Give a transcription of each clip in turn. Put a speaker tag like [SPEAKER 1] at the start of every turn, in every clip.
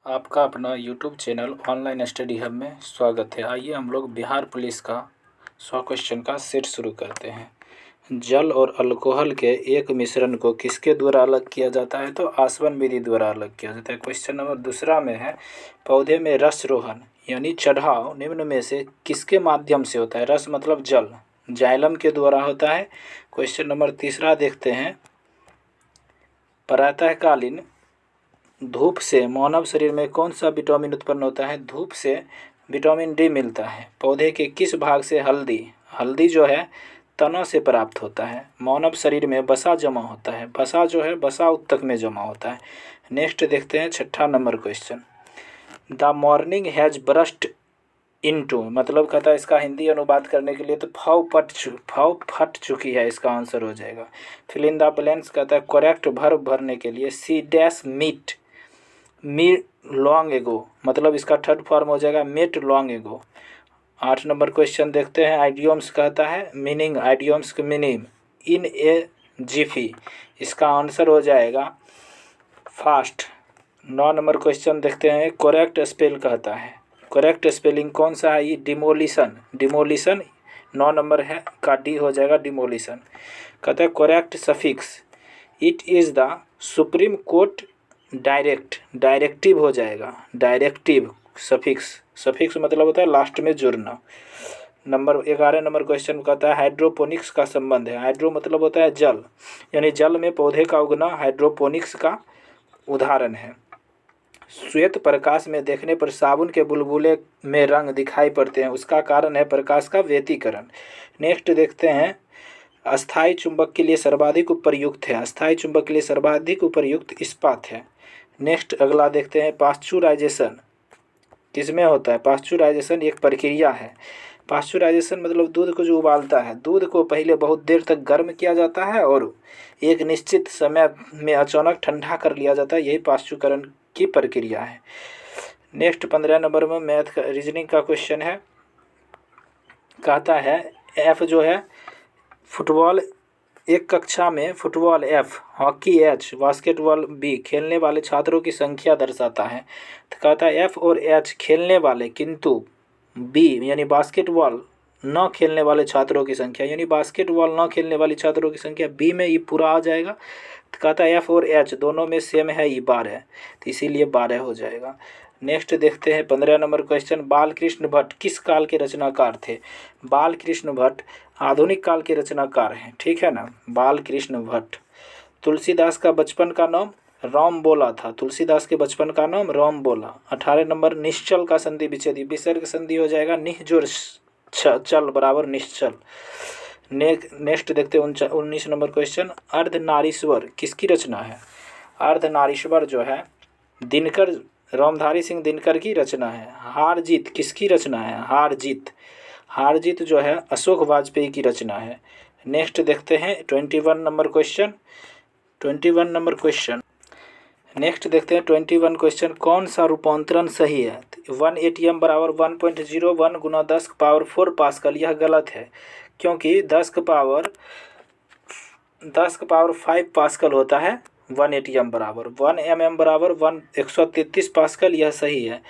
[SPEAKER 1] आपका अपना YouTube channel online study hub में स्वागत है। आइए हम लोग बिहार पुलिस का 100 क्वेश्चन का सेट शुरू करते हैं। जल और अल्कोहल के एक मिश्रण को किसके द्वारा अलग किया जाता है? तो आसवन विधि द्वारा अलग किया जाता है। क्वेश्चन नंबर दूसरा में है, पौधे में रस रोहन यानी चढ़ाव निम्न में से किसके माध्यम से होता है? रस मतलब जल, जाइलम के द्वारा होता है। क्वेश्चन नंबर तीसरा देखते हैं, प्रातःकालीन धूप से मानव शरीर में कौन सा विटामिन उत्पन्न होता है? धूप से विटामिन डी मिलता है। पौधे के किस भाग से हल्दी जो है तना से प्राप्त होता है। मानव शरीर में वसा जमा होता है। वसा जो है वसा उत्तक में जमा होता है। नेक्स्ट देखते हैं छठा number question, the morning has burst into मतलब कहता है इसका हिंदी अनुवाद करने के लिए तो फौ फट चुकी है, इसका आंसर हो जाएगा। फिल इन द ब्लैंक्स कहता है करेक्ट वर्ब भरने के लिए C dash meet long ago मतलब इसका थर्ड फॉर्म हो जाएगा met long ago. 8 number question देखते हैं, आइडियोम्स कहता है मीनिंग, आइडियोम्स की मीनिंग इन ए जिफी, इसका आंसर हो जाएगा फास्ट। 9 नंबर क्वेश्चन देखते हैं, करेक्ट स्पेल कहता है, करेक्ट स्पेलिंग कौन सा है? ये डिमोलिशन 9 नंबर है का डी हो जाएगा डिमोलिशन। कहता है correct suffix it is the supreme court directive हो जाएगा, डायरेक्टिव सफिक्स मतलब होता है लास्ट में जुड़ना। 11 नंबर क्वेश्चन कहता है हाइड्रोपोनिक्स का संबंध है। हाइड्रो मतलब होता है जल, यानी जल में पौधे का उगना हाइड्रोपोनिक्स का उदाहरण है। श्वेत प्रकाश में देखने पर साबुन के बुलबुले में रंग दिखाई पड़ते हैं, उसका कारण है प्रकाश का व्यतिकरण। नेक्स्ट देखते हैं, अस्थायी चुंबक के लिए सर्वाधिक उपयुक्त है। अस्थायी चुंबक के लिए सर्वाधिक उपयुक्त इस्पात है। नेक्स्ट अगला देखते हैं, पाश्चुराइजेशन किसमें होता है? पाश्चुराइजेशन एक प्रक्रिया है। पाश्चुराइजेशन मतलब दूध को जो उबालता है, दूध को पहले बहुत देर तक गर्म किया जाता है और एक निश्चित समय में अचानक ठंडा कर लिया जाता है, यही पाश्चुकरण की प्रक्रिया है। नेक्स्ट 15 नंबर में मैथ का रीजनिंग का क्वेश्चन है, कहता है एफ जो है फुटबॉल एक कक्षा में football F, hockey H, basketball B खेलने वाले छात्रों की संख्या दर्शाता है। तो कहता है एफ और एच खेलने वाले किंतु बी यानी बास्केटबॉल न खेलने वाले छात्रों की संख्या, यानी बास्केटबॉल न खेलने वाली छात्रों की संख्या बी में ये पूरा आ जाएगा। तो कहता है एफ और एच दोनों में सेम है, ये 12 है, तो इसीलिए 12 हो जाएगा। नेक्स्ट देखते हैं 15 नंबर क्वेश्चन, बालकृष्ण भट्ट किस काल के रचनाकार थे? बालकृष्ण भट्ट आधुनिक काल के रचनाकार हैं, ठीक है ना, बालकृष्ण भट्ट। तुलसीदास का बचपन का नाम राम बोला था, तुलसीदास के बचपन का नाम राम बोला। 18 नंबर, निश्चल का संधि विच्छेद, विसर्ग संधि हो जाएगा निह जोड़ चल बराबर निश्चल। नेक्स्ट देखते हैं 19 नंबर क्वेश्चन, अर्धनारीश्वर किसकी रचना है? अर्धनारीश्वर जो है दिनकर रामधारी सिंह दिनकर की रचना है। हार जीत किसकी रचना है? हार जीत जो है अशोक वाजपेयी की रचना है। नेक्स्ट देखते हैं 21 नंबर क्वेश्चन, नेक्स्ट देखते हैं 21 क्वेश्चन, कौन सा रूपांतरण सही है? 1 ATM बराबर 1.01 गुना 10 की पावर 4 पास्कल, यह गलत है क्योंकि 10 की पावर 5 पास्कल होता है 1 ATM बराबर। 1 mm बराबर 133 पास्कल, यह सही है।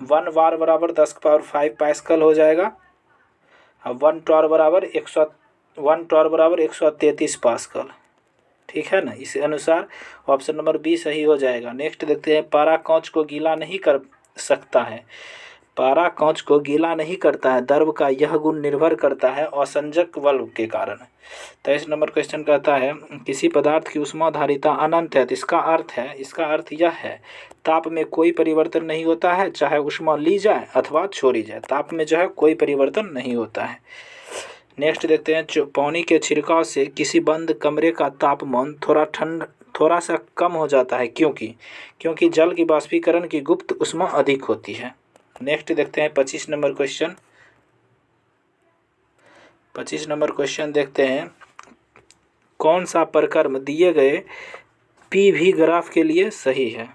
[SPEAKER 1] 1 वार बराबर 10 की पावर 5 पास्कल हो जाएगा। अब 1 टॉर बराबर 133 पास्कल, ठीक है ना, इस अनुसार ऑप्शन नंबर बी सही हो जाएगा। नेक्स्ट देखते हैं, पारा कांच को गीला नहीं कर सकता है। पारा कांच को गीला नहीं करता है, द्रव का यह गुण निर्भर करता है असंजक बल के कारण। 23 नंबर क्वेश्चन कहता है, किसी पदार्थ की ऊष्माधारिता अनंत है, तो इसका अर्थ यह है ताप में कोई परिवर्तन नहीं होता है, चाहे ऊष्मा ली जाए अथवा छोड़ी जाए, ताप में जो है कोई परिवर्तन नहीं होता है। नेक्स्ट देखते हैं, पानी के छिड़काव से किसी बंद कमरे का तापमान थोड़ा सा कम हो जाता है, क्योंकि जल की बाष्पीकरण की गुप्त ऊष्मा अधिक होती है। नेक्स्ट देखते हैं 25 नंबर क्वेश्चन देखते हैं, कौन सा प्रकर्म दिए गए पीवी ग्राफ के लिए सही है?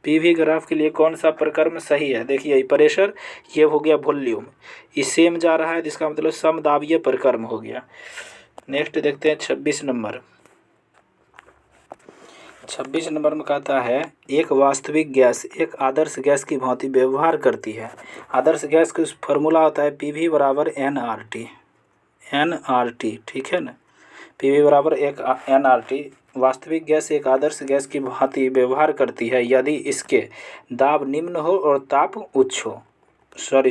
[SPEAKER 1] पीवी ग्राफ के लिए कौन सा प्रकर्म सही है? देखिए प्रेशर, ये हो गया वॉल्यूम, ये सेम जा रहा है, जिसका मतलब समदाबीय प्रकर्म हो गया। नेक्स्ट देखते हैं 26 नंबर, 26 नंबर में कहता है एक वास्तविक गैस एक आदर्श गैस की भांति व्यवहार करती है। आदर्श गैस का फॉर्मूला होता है पीवी बराबर NRT। ठीक है ना, पीवी बराबर एक NRT। वास्तविक गैस एक आदर्श गैस की भांति व्यवहार करती है यदि इसके दाब निम्न हो और ताप उच्च हो। सॉरी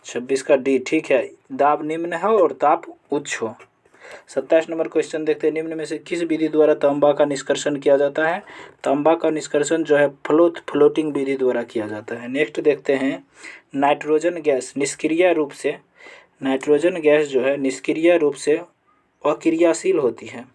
[SPEAKER 1] 26 का D, ठीक है, दाब निम्न हो और ताप उच्च हो। 27 नंबर क्वेश्चन देखते हैं, निम्न में से किस विधि द्वारा तांबा का निष्कर्षण किया जाता है। तांबा का निष्कर्षण जो है फ्लोटिंग विधि द्वारा किया जाता है। नेक्स्ट देखते हैं, नाइट्रोजन गैस जो है निष्क्रिय रूप से अक्रियाशील होती है।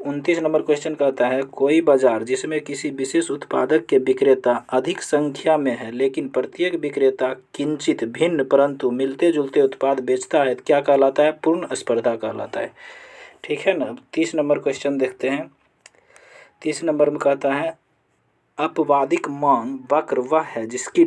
[SPEAKER 1] 29 नंबर क्वेश्चन कहता है कोई बाजार जिसमें किसी विशेष उत्पादक के विक्रेता अधिक संख्या में है लेकिन प्रत्येक विक्रेता किंचित भिन्न परंतु मिलते जुलते उत्पाद बेचता है, क्या कहलाता है? पूर्ण स्पर्धा कहलाता है। ठीक है ना। 30 नंबर क्वेश्चन देखते हैं। 30 नंबर में कहता है अपवादिक मांग वक्र वह है जिसकी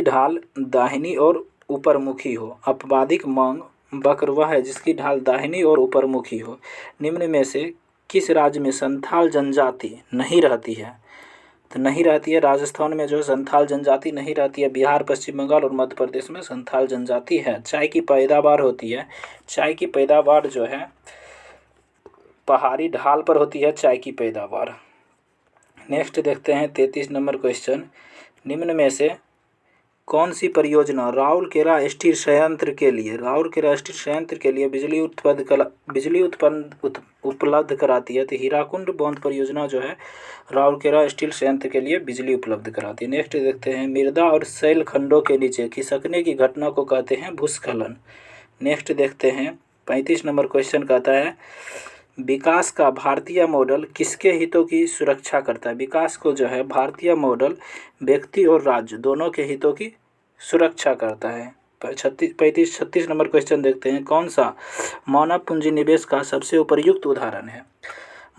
[SPEAKER 1] ढाल दाहिनी और ऊपरमुखी हो। अपवादिक मांग वक्र वह है जिसकी ढाल दाहिनी और ऊपरमुखी हो। निम्न में से किस राज्य में संथाल जनजाति नहीं रहती है? तो नहीं रहती है राजस्थान में जो है संथाल जनजाति नहीं रहती है। बिहार, पश्चिम बंगाल और मध्य प्रदेश में संथाल जनजाति है। चाय की पैदावार होती है, चाय की पैदावार जो है पहाड़ी ढाल पर होती है चाय की पैदावार। नेक्स्ट देखते हैं 33 नंबर क्वेश्चन, निम्न में से कौन सी परियोजना राउरकेला स्टील संयंत्र के लिए बिजली उपलब्ध कराती है? तो हीराकुंड बांध परियोजना जो है राउरकेला स्टील संयंत्र के लिए बिजली उपलब्ध कराती है। नेक्स्ट देखते हैं, मृदा और शैल खंडों के नीचे खिसकने की घटना को कहते हैं भूस्खलन। नेक्स्ट देखते हैं 35 नंबर क्वेश्चन कहता है विकास का भारतीय मॉडल किसके हितों की सुरक्षा करता है? विकास को जो है भारतीय मॉडल व्यक्ति और राज्य दोनों के हितों की सुरक्षा करता है। 36 नंबर क्वेश्चन देखते हैं, कौन सा मानव पूंजी निवेश का सबसे उपयुक्त उदाहरण है?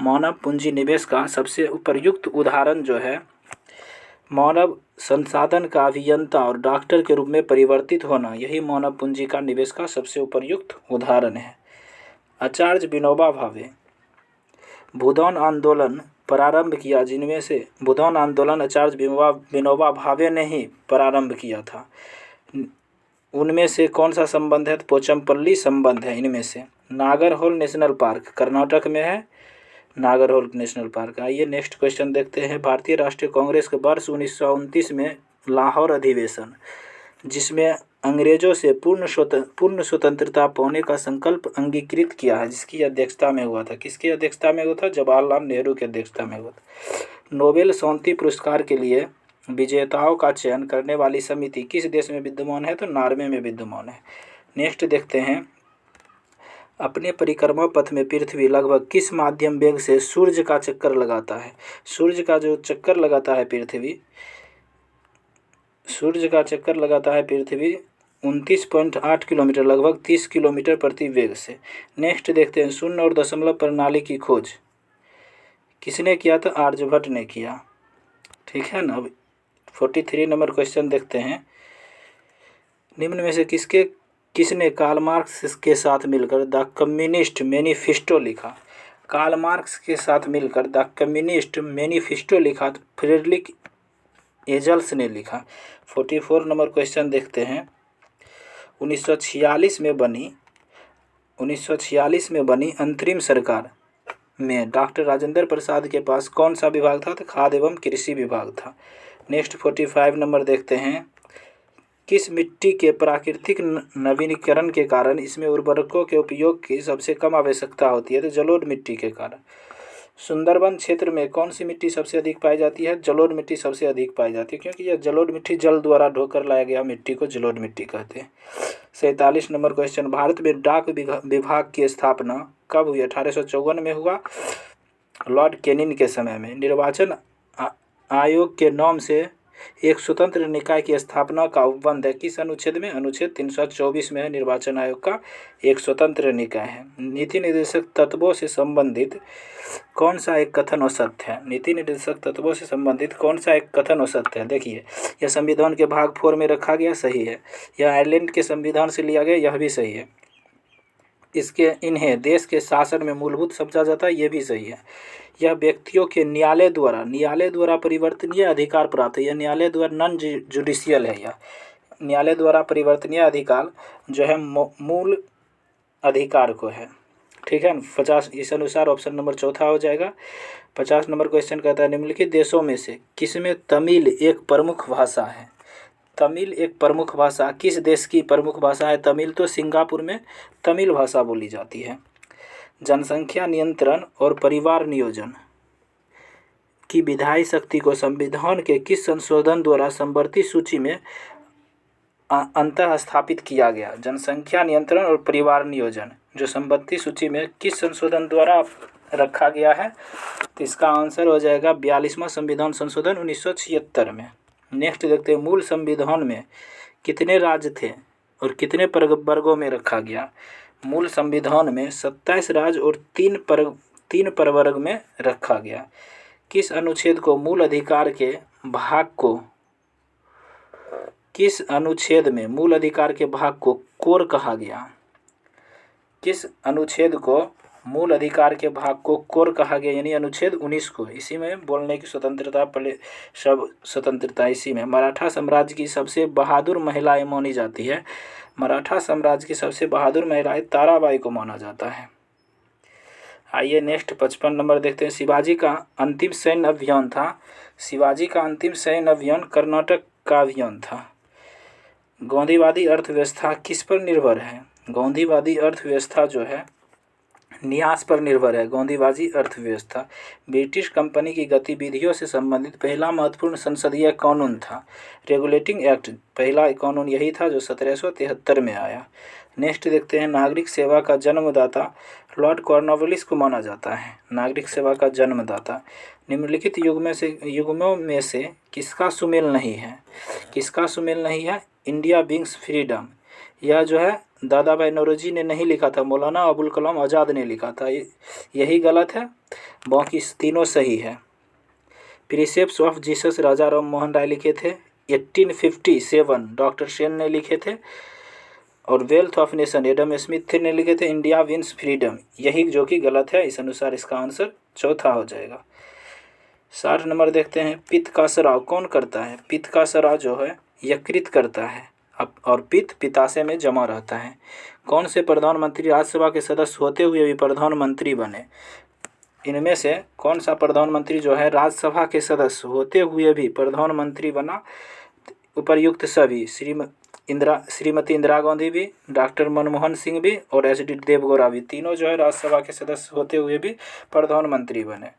[SPEAKER 1] मानव पूंजी निवेश का सबसे उपयुक्त उदाहरण जो है मानव संसाधन का अभियंता और डॉक्टर के रूप में परिवर्तित होना, यही मानव पूंजी का निवेश का सबसे उपयुक्त उदाहरण है। आचार्य विनोबा भावे भूदान आंदोलन प्रारंभ किया, जिनमें से भूदान आंदोलन आचार्य विनोबा भावे ने ही प्रारंभ किया था। उनमें से कौन सा संबंध है? तो पोचमपल्ली संबंध है इनमें से। नागरहोल नेशनल पार्क कर्नाटक में है, नागरहोल नेशनल पार्क। आइए नेक्स्ट क्वेश्चन देखते हैं, भारतीय राष्ट्रीय कांग्रेस के वर्ष 1929 में लाहौर अधिवेशन जिसमें अंग्रेजों से पूर्ण स्वतंत्रता पाने का संकल्प अंगीकृत किया है, जिसकी अध्यक्षता में हुआ था? किसकी अध्यक्षता में हुआ था? जवाहरलाल नेहरू की अध्यक्षता में हुआ था। नोबेल शांति पुरस्कार के लिए विजेताओं का चयन करने वाली समिति किस देश में विद्यमान है? तो नॉर्वे में विद्यमान है। नेक्स्ट देखते हैं, अपने परिक्रमा पथ में पृथ्वी लगभग किस माध्यम वेग से सूर्य का चक्कर लगाता है? सूर्य का जो चक्कर लगाता है पृथ्वी 29.8 किलोमीटर लगभग 30 किलोमीटर प्रति वेग से। नेक्स्ट देखते हैं, शून्य और दशमलव प्रणाली की खोज किसने किया? तो आर्यभट्ट ने किया। ठीक है ना। 43 नंबर क्वेश्चन देखते हैं, निम्न में से किसने कार्ल मार्क्स के साथ मिलकर द कम्युनिस्ट मैनिफेस्टो लिखा? कार्ल मार्क्स के साथ मिलकर द कम्युनिस्ट मैनिफेस्टो लिखा तो फ्रेडरिक एंजल्स ने लिखा। 44 नंबर क्वेश्चन देखते हैं, 1946 में बनी अंतरिम सरकार में डॉक्टर राजेंद्र प्रसाद के पास कौन सा विभाग था? तो खाद्य एवं कृषि विभाग था। नेक्स्ट 45 नंबर देखते हैं, किस मिट्टी के प्राकृतिक नवीनीकरण के कारण इसमें उर्वरकों के उपयोग की सबसे कम आवश्यकता होती है? तो जलोढ़ मिट्टी के कारण। सुंदरबन क्षेत्र में कौन सी मिट्टी सबसे अधिक पाई जाती है? जलोढ़ मिट्टी सबसे अधिक पाई जाती है, क्योंकि यह जलोढ़ मिट्टी जल द्वारा ढोकर लाया गया मिट्टी को जलोढ़ मिट्टी कहते हैं। 47 नंबर क्वेश्चन, भारत में डाक विभाग की स्थापना कब हुई? 1854 में हुआ, लॉर्ड कैनिंग के समय में। निर्वाचन आयोग के नाम से एक स्वतंत्र निकाय की स्थापना का उपबंध है किस अनुच्छेद में? अनुच्छेद 324 में निर्वाचन आयोग का एक स्वतंत्र निकाय है। नीति निर्देशक तत्वों से संबंधित कौन सा एक कथन और सत्य है? नीति निर्देशक तत्वों से संबंधित कौन सा एक कथन और सत्य है? देखिए, यह संविधान के भाग 4 में रखा गया, सही है। यह आयरलैंड के संविधान से लिया गया, यह भी सही है। इन्हें देश के शासन में मूलभूत समझा जाता है, ये भी सही है। यह व्यक्तियों के न्यायालय द्वारा परिवर्तनीय अधिकार प्राप्त है। यह न्यायालय द्वारा नॉन जुडिशियल है। यह न्यायालय द्वारा परिवर्तनीय अधिकार जो है मूल अधिकार को है। ठीक है, 50 इस अनुसार ऑप्शन नंबर चौथा हो जाएगा। 50 नंबर क्वेश्चन कहता है निम्नलिखित देशों में से किसमें तमिल एक प्रमुख भाषा है। तमिल एक प्रमुख भाषा, किस देश की प्रमुख भाषा है तमिल? तो सिंगापुर में तमिल भाषा बोली जाती है। जनसंख्या नियंत्रण और परिवार नियोजन की विधायी शक्ति को संविधान के किस संशोधन द्वारा समवर्ती सूची में अंतः स्थापित किया गया? जनसंख्या नियंत्रण और परिवार नियोजन जो समवर्ती सूची में किस संशोधन द्वारा रखा गया है? तो इसका आंसर हो जाएगा 42वां संविधान संशोधन 1976 में। नेक्स्ट देखते हैं, मूल संविधान में कितने राज्य थे और कितने वर्गों में रखा गया? मूल संविधान में 27 राज्य और 3 प्रवर्ग में रखा गया। किस अनुच्छेद को मूल अधिकार के भाग को किस अनुच्छेद में मूल अधिकार के भाग को कोर कहा गया? किस अनुच्छेद को मूल अधिकार के भाग को कोर कहा गया? यानी अनुच्छेद 19 को। इसी में बोलने की स्वतंत्रता, पहले सब स्वतंत्रता इसी में। मराठा साम्राज्य की सबसे बहादुर महिलाएं मानी जाती है। मराठा साम्राज्य की सबसे बहादुर महिलाएं ताराबाई को माना जाता है। आइए नेक्स्ट 55 नंबर देखते हैं। शिवाजी का अंतिम सैन्य अभियान था। शिवाजी का अंतिम सैन्य अभियान कर्नाटक का अभियान था। गांधीवादी अर्थव्यवस्था किस पर निर्भर है? गांधीवादी अर्थव्यवस्था जो है न्यास पर निर्भर है। गांधीवादी अर्थव्यवस्था ब्रिटिश कंपनी की गतिविधियों से संबंधित पहला महत्वपूर्ण संसदीय कानून था। रेगुलेटिंग एक्ट पहला कानून यही था जो 1773 में आया। नेक्स्ट देखते हैं, नागरिक सेवा का जन्मदाता लॉर्ड कॉर्नवालिस को माना जाता है। नागरिक सेवा का जन्मदाता। निम्नलिखित युग्मों में से किसका सुमेल नहीं है? किसका सुमेल नहीं है? India wings freedom. यह जो है दादा भाई नौरोजी ने नहीं लिखा था, मौलाना अबुल कलाम आज़ाद ने लिखा था। यही गलत है, बाकी तीनों सही है। प्रिसेप्ट्स ऑफ जीसस राजा राम मोहन राय लिखे थे। 1857 डॉक्टर सेन ने लिखे थे। और wealth of nation Adam Smith ने लिखे थे। इंडिया विंस फ्रीडम यही जो कि गलत है। इस अनुसार इसका आंसर चौथा हो जाएगा। 60 नंबर देखते हैं, पित्त का स्राव कौन करता है? पित्त का स्राव जो है यकृत करता है और पित्त पित्ताशय में जमा रहता है। कौन से प्रधानमंत्री राज्यसभा के सदस्य होते हुए भी प्रधानमंत्री बने? इनमें से कौन सा प्रधानमंत्री जो है राज्यसभा के सदस्य होते हुए भी प्रधानमंत्री बना? उपर्युक्त सभी, श्रीमती इंदिरा गांधी भी, डॉक्टर मनमोहन सिंह भी और एच.डी. देवगौड़ा भी, तीनों जो है राज्यसभा के सदस्य होते हुए भी प्रधानमंत्री बने।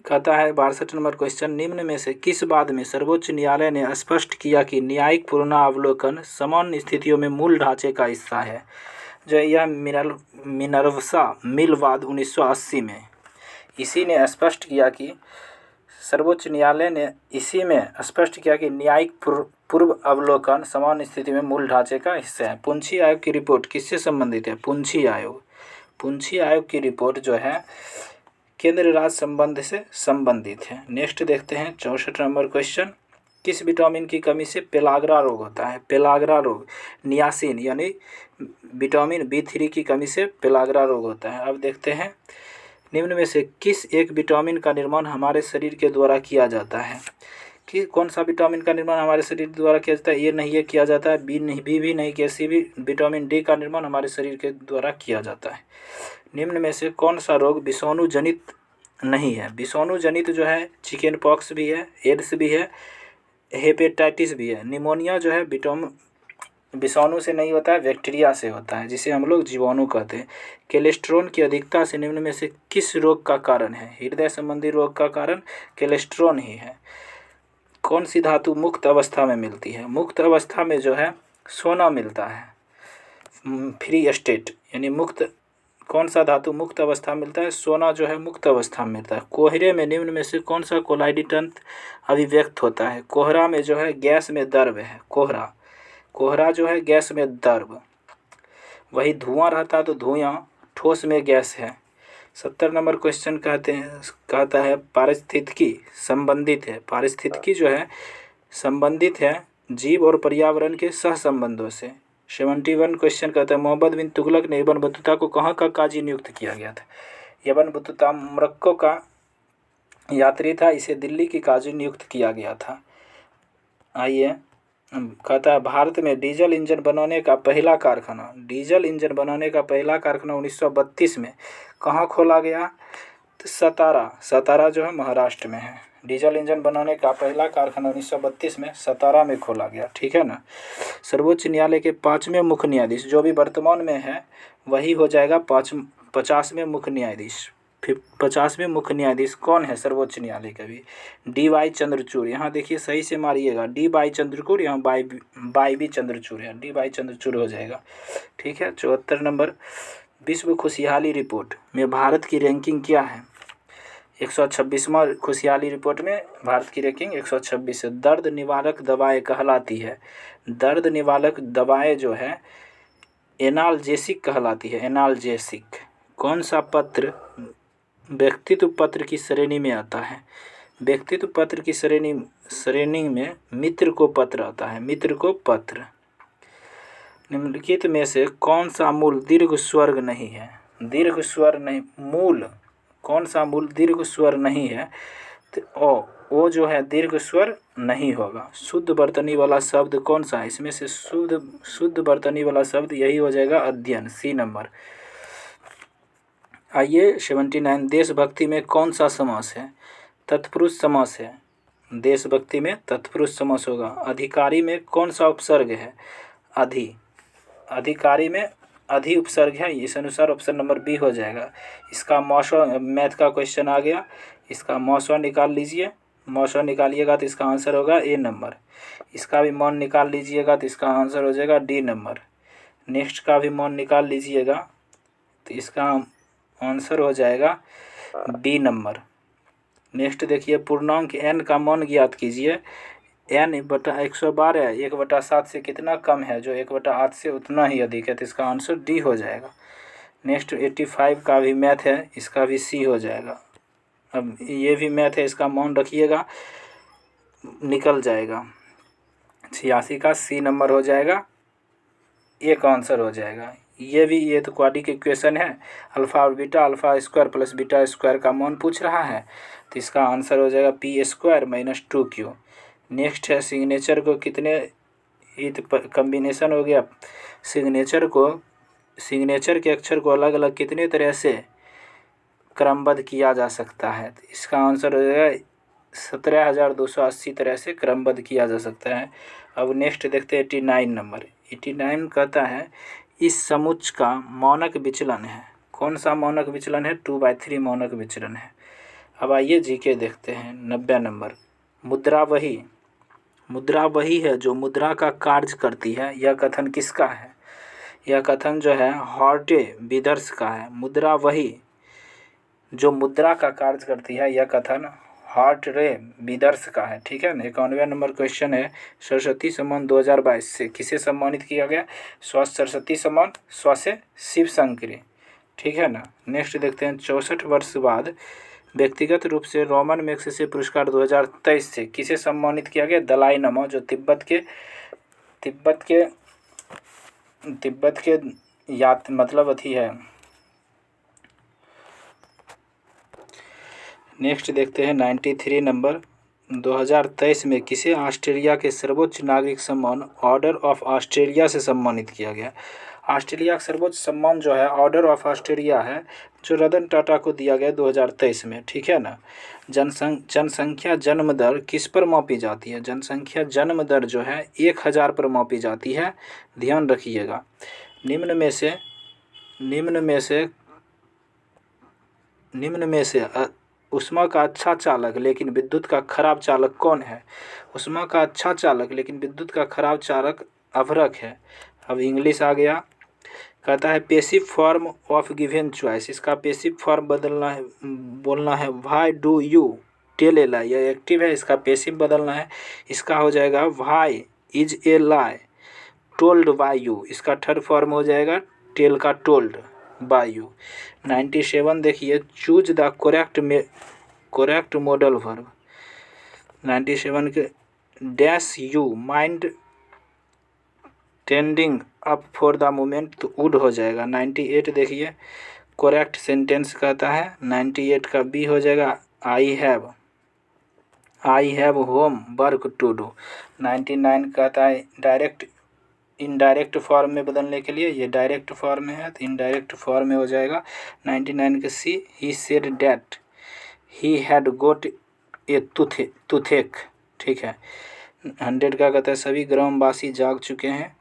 [SPEAKER 1] कहता है 62 नंबर क्वेश्चन, निम्न में से किस बात में सर्वोच्च न्यायालय ने स्पष्ट किया कि न्यायिक पुनरावलोकन सामान्य स्थितियों में मूल ढांचे का हिस्सा है? जो यह मिनर्वा मिलवाद 1980 में इसी ने स्पष्ट किया कि सर्वोच्च न्यायालय ने इसी में स्पष्ट किया कि न्यायिक पूर्व अवलोकन सामान्य स्थिति में मूल ढांचे का हिस्सा है। पुंछी आयोग की रिपोर्ट किससे संबंधित है? पुंछी आयोग की रिपोर्ट जो है केंद्र राज्य संबंध से संबंधित है। नेक्स्ट देखते हैं 64 नंबर क्वेश्चन, किस विटामिन की कमी से पेलाग्रा रोग होता है? पेलाग्रा रोग नियासिन यानी विटामिन B3 की कमी से पेलाग्रा रोग होता है। अब देखते हैं, निम्न में से किस एक विटामिन का निर्माण हमारे शरीर के द्वारा किया जाता है? कि कौन सा विटामिन का निर्माण हमारे शरीर द्वारा किया जाता है? ये नहीं है किया जाता है। बी भी नहीं, कैसी भी विटामिन D का निर्माण हमारे शरीर के द्वारा किया जाता है। निम्न में से कौन सा रोग विषाणु जनित नहीं है? विषाणु जनित जो है चिकन पॉक्स भी है, एड्स भी है, हेपेटाइटिस भी है। निमोनिया जो है विषाणु से नहीं होता है, बैक्टीरिया से होता है, जिसे हम लोग जीवाणु कहते हैं। कोलेस्ट्रॉल की अधिकता से निम्न में से किस रोग का कारण है? हृदय संबंधी रोग का कारण कोलेस्ट्रॉल ही है। कौन सी धातु मुक्त अवस्था में मिलती है? मुक्त अवस्था में जो है सोना मिलता है। फ्री स्टेट यानी मुक्त, कौन सा धातु मुक्त अवस्था मिलता है? सोना जो है मुक्त अवस्था में मिलता है। कोहरे में निम्न में से कौन सा कोलाइडी तंत्र अभिव्यक्त होता है? कोहरा में जो है गैस में द्रव है। कोहरा जो है गैस में द्रव, वही धुआं रहता तो धुआं ठोस में गैस है। 70 नंबर क्वेश्चन कहता है पारिस्थितिकी संबंधित है। पारिस्थितिकी जो है संबंधित है जीव और पर्यावरण के सह संबंधों से। 71 क्वेश्चन कहता है मोहम्मद बिन तुगलक ने इब्न बतूता को कहाँ का काजी नियुक्त किया गया था। इब्न बतूता मोरक्को का यात्री था, इसे दिल्ली की काजी नियुक्त किया गया था। आइए कहता है भारत में डीजल इंजन बनाने का पहला कारखाना 1932 में कहाँ खोला गया। तो सतारा जो है महाराष्ट्र में है। डीजल इंजन बनाने का पहला कारखाना 1932 में सतारा में खोला गया, ठीक है ना। सर्वोच्च न्यायालय के 5वें मुख्य न्यायाधीश जो भी वर्तमान में है वही हो जाएगा 50वें मुख्य न्यायाधीश। 50वें मुख्य न्यायाधीश कौन है सर्वोच्च न्यायालय का भी? डी.वाई. चंद्रचूड़। यहाँ देखिए सही से मारिएगा, डी.वाई. चंद्रचूड़, यहाँ बाई भी चंद्रचूड़ है, डी.वाई. चंद्रचूड़ हो जाएगा, ठीक है। 74 नंबर, विश्व खुशहाली रिपोर्ट में भारत की रैंकिंग क्या है? 126वां खुशहाली रिपोर्ट में भारत की रैंकिंग 126 है। दर्द निवारक दवाएं कहलाती है, दर्द निवारक दवाएं जो है एनाल्जेसिक कहलाती है, एनाल्जेसिक। कौन सा पत्र व्यक्तित्व पत्र की श्रेणी में आता है? व्यक्तित्व पत्र की श्रेणी में मित्र को पत्र आता है, मित्र को पत्र। निम्नलिखित में से कौन सा मूल दीर्घ स्वर नहीं है? दीर्घ स्वर नहीं, मूल कौन सा मूल दीर्घ स्वर नहीं है? तो ओ जो है दीर्घ स्वर नहीं होगा। शुद्ध वर्तनी वाला शब्द कौन सा है? इसमें से शुद्ध वर्तनी वाला शब्द यही हो जाएगा अध्ययन, सी नंबर। आइए 79, देशभक्ति में कौन सा समास है? तत्पुरुष समास है, देशभक्ति में तत्पुरुष समास होगा। अधिकारी में कौन सा उपसर्ग है? अधि। अधिकारी में अधि उपसर्ग है, इस अनुसार ऑप्शन नंबर बी हो जाएगा। इसका मौसम, मैथ का क्वेश्चन आ गया, इसका मौसम निकाल लीजिए, मौसम निकालिएगा तो इसका आंसर होगा ए नंबर। इसका भी मौन निकाल लीजिएगा तो इसका आंसर हो जाएगा डी नंबर। नेक्स्ट का भी मौन निकाल लीजिएगा तो इसका आंसर हो जाएगा बी नंबर। नेक्स्ट देखिए पूर्णांक n का मान ज्ञात कीजिए। n बटा 112 1/7 से कितना कम है? जो 1/8 से उतना ही अधिक है, तो इसका आंसर डी हो जाएगा। नेक्स्ट 85 का भी मैथ है, इसका भी सी हो जाएगा। अब ये भी मैथ है, इसका मान रखिएगा, निकल जाएगा। 86 का सी नंबर हो जाएगा, एक आंसर हो जाएगा। ये तो क्वाड्रेटिक इक्वेशन है, अल्फ़ा और beta, alpha square plus beta square का मान पूछ रहा है, तो इसका आंसर हो जाएगा P square minus 2q। Next है सिग्नेचर को कितने कम्बिनेशन हो गया। सिग्नेचर के अक्षर को अलग अलग कितने तरह से क्रमबद्ध किया जा सकता है? तो इसका आंसर हो जाएगा 17,280 तरह से क्रमबद्ध किया जा सकता है। अब नेक्स्ट देखते हैं 89 नंबर। 89 कहता है इस समुच्च का मानक विचलन है। कौन सा मानक विचलन है? 2/3 मानक विचलन है। अब आइए जीके देखते हैं 90 नंबर। मुद्रा वही है जो मुद्रा का कार्य करती है, यह कथन किसका है? यह कथन जो है हॉर्टे विदर्स का है। मुद्रा वही जो मुद्रा का कार्य करती है, यह कथन हॉर्टे विदर्स का है, ठीक है ना। 91 नंबर क्वेश्चन है सरस्वती सम्मान 2022 से किसे सम्मानित किया गया? सरस्वती सम्मान से शिव शंकरी, ठीक है ना। नेक्स्ट देखते हैं 64 वर्ष बाद व्यक्तिगत रूप से रोमन मैग्सेसे पुरस्कार 2023 से किसे सम्मानित किया गया? दलाई लामा, जो तिब्बत के मतलब अथी है। नेक्स्ट देखते हैं 93 नंबर। 2023 में किसे ऑस्ट्रेलिया के सर्वोच्च नागरिक सम्मान ऑर्डर ऑफ ऑस्ट्रेलिया से सम्मानित किया गया? ऑस्ट्रेलिया का सर्वोच्च सम्मान जो है ऑर्डर ऑफ ऑस्ट्रेलिया है, जो रतन टाटा को दिया गया 2023 में, ठीक है ना। जनसंख्या जन्म दर किस पर मापी जाती है? जनसंख्या जन्म दर जो है 1000 पर मापी जाती है, ध्यान रखिएगा। निम्न में से ऊष्मा का अच्छा चालक लेकिन विद्युत का खराब चालक कौन है? ऊष्मा का अच्छा चालक लेकिन विद्युत का खराब चालक अभ्रक है। अब इंग्लिश आ गया, कहता है passive form of given choice. इसका पेसिव फॉर्म बदलना है, बोलना है why do you tell a lie. यह एक्टिव है, इसका पेसिव बदलना है, इसका हो जाएगा why is a lie told by you. इसका थर्ड फॉर्म हो जाएगा टेल का टोल्ड बाय यू। 97 देखिए choose the correct modal verb. 97 के dash you mind tending up for the moment, तो वुड हो जाएगा। 98 देखिए करेक्ट सेंटेंस कहता है, 98 का बी हो जाएगा I have homework to do. 99 कहता है डायरेक्ट इनडायरेक्ट फॉर्म में बदलने के लिए, ये डायरेक्ट फॉर्म में है तो इनडायरेक्ट फॉर्म में हो जाएगा। 99 के सी, he said that he had got a toothache, ठीक है। 100 का कहता है सभी ग्रामवासी जाग चुके हैं,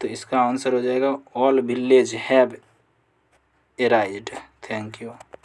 [SPEAKER 1] तो इसका आंसर हो जाएगा all village have arised. Thank you.